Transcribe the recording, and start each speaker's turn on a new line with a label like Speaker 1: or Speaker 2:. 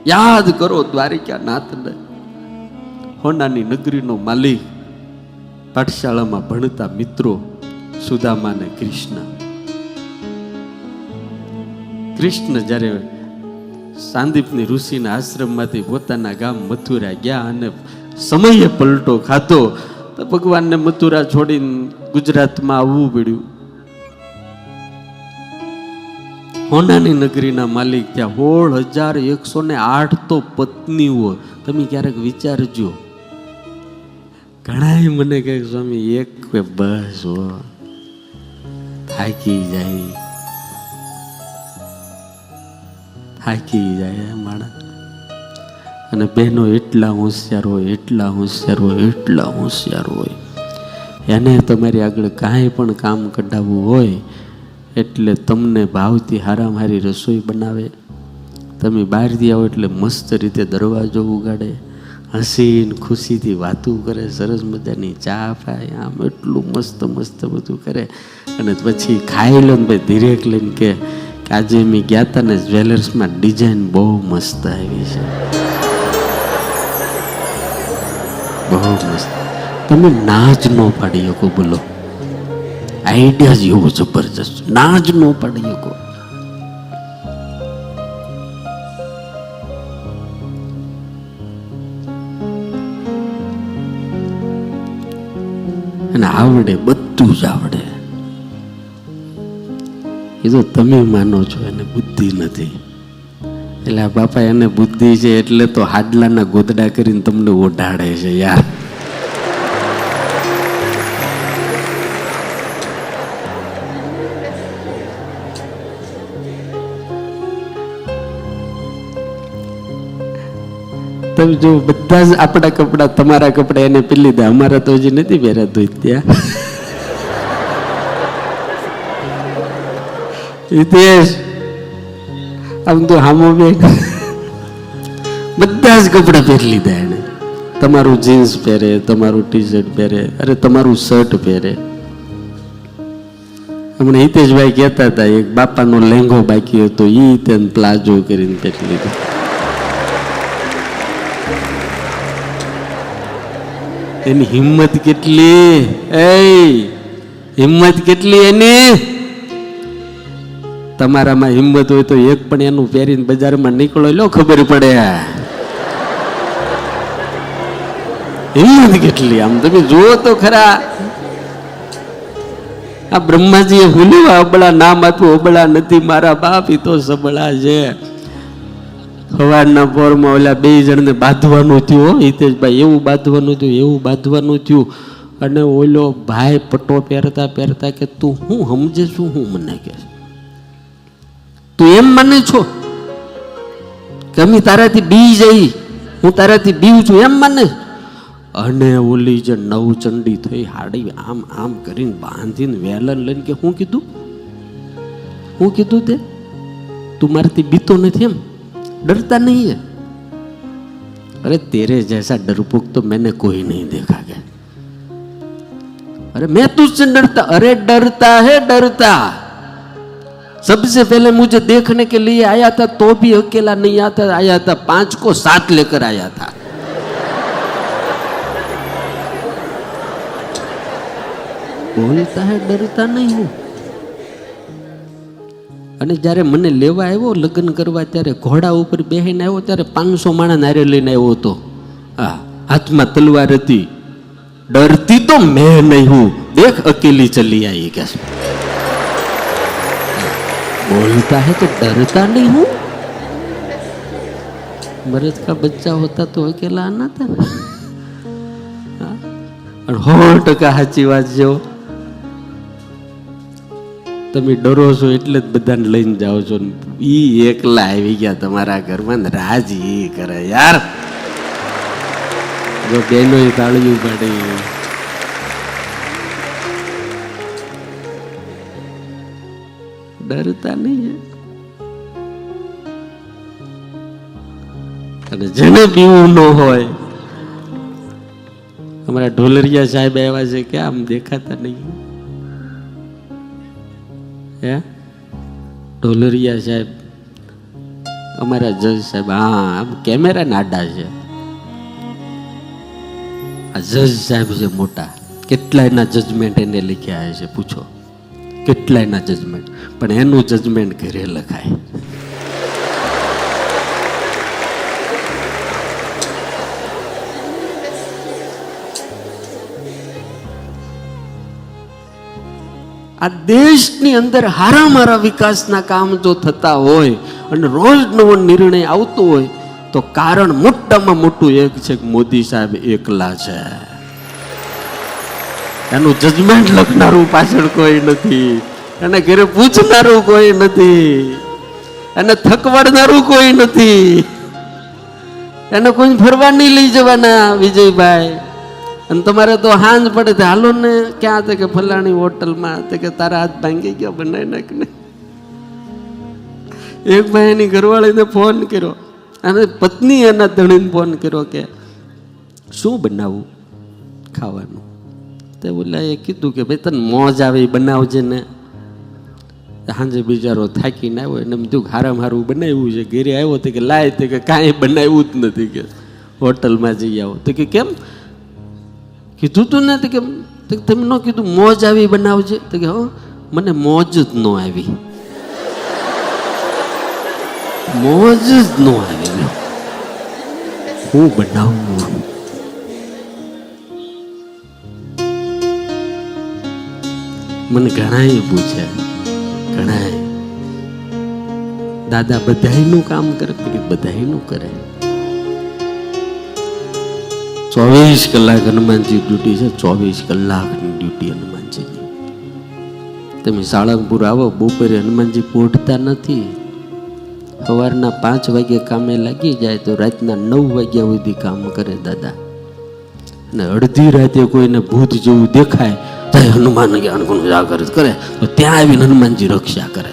Speaker 1: યાદ કરો દ્વારિકા નાથને. હોનાની નગરીનો માલિક, પાઠશાળામાં ભણતા મિત્રો સુદામા ને કૃષ્ણ. કૃષ્ણ જ્યારે સાંદીપની ઋષિના આશ્રમમાંથી પોતાના ગામ મથુરા ગયા અને સમયે પલટો ખાતો તો ભગવાનને મથુરા છોડીને ગુજરાતમાં આવવું પડ્યું. હોનાની નગરીના માલિક ત્યાં 16,108 તો પત્નીઓ. તમે ક્યારેક વિચારજો. ઘણા મને કહે સ્વામી એક બસ હો, થાકી જાય માણસ. અને બહેનો એટલા હોશિયાર હોય, એટલા હોશિયાર હોય, એટલા હોશિયાર હોય. એને તમારી આગળ કાંઈ પણ કામ કઢાવવું હોય એટલે તમને ભાવથી હારામાં હારી રસોઈ બનાવે. તમે બહારથી આવો એટલે મસ્ત રીતે દરવાજો ઉગાડે, હસીને ખુશીથી વાતું કરે, સરસ મજાની ચા પાય, આમ એટલું મસ્ત મસ્ત બધું કરે. અને પછી ખાઈ લો ને ભાઈ ધીરેક લઈને કે આજે મેં ગયા હતા ને જ્વેલર્સમાં ડિઝાઇન બહુ મસ્ત આવી છે, બહુ મસ્ત. તમે ના જ ન પાડી શકો. બોલો, આઈડિયા જ એવો જબરજસ્ત, ના જ ન પાડી શકો. અને આવડે, બધું જ આવડે. એ તો તમે માનો છો એને બુદ્ધિ નથી. એટલે આ બાપા એને બુદ્ધિ છે એટલે તો હાડલાના ગોદડા કરીને તમને ઓઢાડે છે યાર. તમે જો બધા જ આપણા કપડા, તમારા કપડા એને પહેરી લીધા, અમારા તો હજી નથી પહેર્યા. તો ત્યાં હિતેશ આમ તો હામો બે બધા જ કપડા પહેરી લીધા એને. તમારું જીન્સ પહેરે, તમારું ટી શર્ટ પહેરે, અરે તમારું શર્ટ પહેરે. હમણાં હિતેશભાઈ કહેતા હતા એક બાપાનો લેંઘો બાકી હતો, ઈ તેને પ્લાઝો કરીને પહેરી લીધો. એની હિંમત કેટલી, હિંમત કેટલી એની. તમારામાં હિંમત હોય તો એક પણ એનું પહેરીને બજારમાં નીકળો લો, ખબર પડે હિંમત કેટલી. આમ તમે જુઓ તો ખરા. આ બ્રહ્માજીએ હુલીવા અબળા નામ આપ્યું, અબળા નથી મારા બાપ, ઈ તો સબળા છે. સવારના પોરમાં ઓલા 2 જણને બાંધવાનું થયું. હિતેશભાઈ એવું બાંધવાનું થયું, એવું બાંધવાનું થયું. અને ઓલો ભાઈ પટ્ટો પહેરતા પહેરતા કે તું હું સમજે છું, હું મને કે તું એમ મને છો કે અમે તારાથી બી જઈ, હું તારાથી બીવું છું એમ મને. અને ઓલી જે નવચંડી થઈ હાડી આમ આમ કરીને બાંધીને વેલન લઈને કે હું કીધું તે તું મારાથી બીતો નથી એમ, डरता नहीं है. अरे तेरे जैसा डरपोक तो मैंने कोई नहीं देखा क्या. अरे मैं तुझसे डरता, अरे डरता है डरता. सबसे पहले मुझे देखने के लिए आया था तो भी अकेला नहीं आता, आया था 5 को साथ लेकर आया था. बोलता है डरता नहीं हूं. અને જ્યારે મને લેવા આવ્યો લગ્ન કરવા ત્યારે ઘોડા ઉપર બેહીને આવ્યો ત્યારે 500 માણસ નારે લઈને આવ્યો હતો. હા, હાથમાં તલવાર હતી. ડરતી તો મેં નહીં હું, દેખ અકેલી ચલી आई क्या. बोलता है तो डरता नहीं हूं. मर्द का बच्चा होता तो अकेला आना था ना. 100% સાચી વાત છે. તમે ડરો છો એટલે જ બધાને લઈને જાઓ છો. ઈ એકલા આવી ગયા તમારા ઘરમાં ને રાજ ઈ કરે યાર. જો બેનો તાળીયું પાડે. ડરતા નહીં. અને જેને પીવું ન હોય. અમારા ઢોલરિયા સાહેબ આવ્યા છે કે આમ દેખાતા નહીં. હે ઢોલરિયા સાહેબ અમારા જજ સાહેબ, હા આમ કેમેરા નાડા છે. આ જજ સાહેબ છે મોટા, કેટલાયના જજમેન્ટ એને લખ્યા છે, પૂછો કેટલાયના જજમેન્ટ, પણ એનું જજમેન્ટ ઘરે લખાય. આ દેશની અંદર હારા વિકાસના કામ જો થતા હોય અને રોજ નવો નિર્ણય આવતો હોય તો કારણ મોટામાં મોટું એક છે કે મોદી સાહેબ એકલા છે. એનું જજમેન્ટ લખનારું પાછળ કોઈ નથી, એને ઘરે પૂછનારું કોઈ નથી, એને થકવાડનારું કોઈ નથી, એને કોઈ ફરવા નહીં લઈ જવાના વિજયભાઈ. અને તમારે તો હાંજ પડે તો હાલો ને ક્યાં તે કે ફલાણી હોટલમાં, તે કે તારા હાથ ભાંગી ગયા બનાવી નાખને. એક ભાઈ એની ઘરવાળીને ફોન કર્યો અને પત્ની એના ધણીને ફોન કર્યો કે શું બનાવવું ખાવાનું. તે બોલા એ કીધું કે ભાઈ તને મોજ આવે એ બનાવજે ને. સાંજે બિચારો થાકીને આવ્યો, એને બધું હારામાં હારું બનાવ્યું છે. ઘેરે આવ્યો તો કે લાય, તે કે કાંઈ બનાવ્યું જ નથી, કે હોટલમાં જઈ આવો. તો કે કેમ કીધું તું ને, કે તમે ન કીધું મોજ આવી બનાવજે. તો કે હો મને મોજ જ ન આવી, મોજ જ ન આવી, હું બનાવું. મને ઘણાએ પૂછ્યા, ઘણાએ દાદા બધાયનું કામ કરે, બધાયનું કરે. 24 કલાક હનુમાનજી ડ્યુટી છે, 24 કલાકની ડ્યુટી હનુમાનજીની. તમે સાળંગપુર આવો, બપોરે હનુમાનજી પહોંચતા નથી. સવારના 5 વાગે કામે લાગી જાય તો રાતના 9 વાગ્યા સુધી કામ કરે દાદા. અને અડધી રાતે કોઈને ભૂત જેવું દેખાય તો હનુમાન જાગૃત કરે, તો ત્યાં આવીને હનુમાનજી રક્ષા કરે.